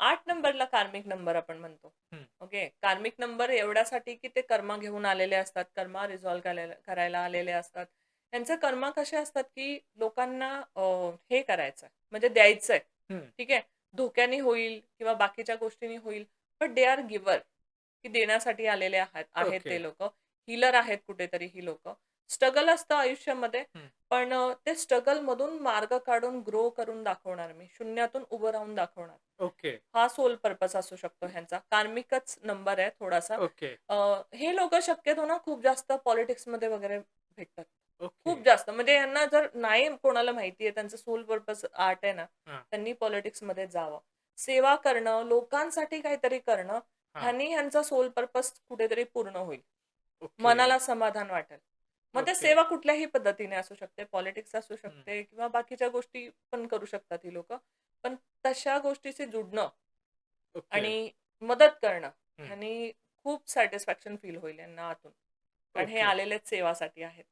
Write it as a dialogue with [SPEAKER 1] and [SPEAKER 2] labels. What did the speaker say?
[SPEAKER 1] 8 नंबरला कार्मिक नंबर आपण म्हणतो.
[SPEAKER 2] हं.
[SPEAKER 1] ओके. कार्मिक नंबर एवढ्यासाठी, की ते कर्म घेऊन आलेले असतात. कर्म रिझॉल्व्ह करायला आलेले असतात. त्यांचे कर्म कसे असतात, की लोकांना हे करायचंय म्हणजे द्यायचंय.
[SPEAKER 2] हं.
[SPEAKER 1] ठीक आहे. धोक्याने होईल किंवा बाकीच्या गोष्टींनी होईल. बट दे आर गिव्हर, की देण्यासाठी आलेले आहेत
[SPEAKER 2] ओके.
[SPEAKER 1] ते लोकं. हीलर आहेत कुठेतरी ही लोकं. स्ट्रगल असतं आयुष्यामध्ये,
[SPEAKER 2] हं.
[SPEAKER 1] पण ते स्ट्रगलमधून मार्ग काढून ग्रो करून दाखवणार मी. शून्यातून उभं राहून दाखवणार.
[SPEAKER 2] ओके.
[SPEAKER 1] हा सोल पर्पज असू शकतो ह्यांचा. कार्मिकच नंबर आहे थोडासा.
[SPEAKER 2] ओके.
[SPEAKER 1] अ, हे लोकं शक्यतो ना खूप जास्त पॉलिटिक्समध्ये वगैरे भेटतात.
[SPEAKER 2] ओके.
[SPEAKER 1] खूप जास्त. म्हणजे यांना जर नाही कोणाला माहिती आहे त्यांचं सोल पर्पज आर्ट आहे ना,
[SPEAKER 2] हां.
[SPEAKER 1] त्यांनी पॉलिटिक्समध्ये जावं. सेवा करणं, लोकांसाठी काहीतरी करणं,
[SPEAKER 2] हां.
[SPEAKER 1] ह्यानी ह्यांचा सोल पर्पज कुठेतरी पूर्ण होईल.
[SPEAKER 2] ओके.
[SPEAKER 1] मनाला समाधान वाटेल. मग ते
[SPEAKER 2] ओके.
[SPEAKER 1] सेवा कुठल्याही पद्धतीने असू शकते. पॉलिटिक्स असू
[SPEAKER 2] हं.
[SPEAKER 1] शकते किंवा बाकीच्या गोष्टी पण करू शकतात ही लोकं. पण तशा गोष्टीशी जुडणं
[SPEAKER 2] ओके.
[SPEAKER 1] आणि मदत करणं
[SPEAKER 2] हं.
[SPEAKER 1] ह्यानी खूप सॅटिस्फॅक्शन फील होईल यांना आतून. कारण हे
[SPEAKER 2] ओके.
[SPEAKER 1] आलेलेच सेवासाठी आहेत.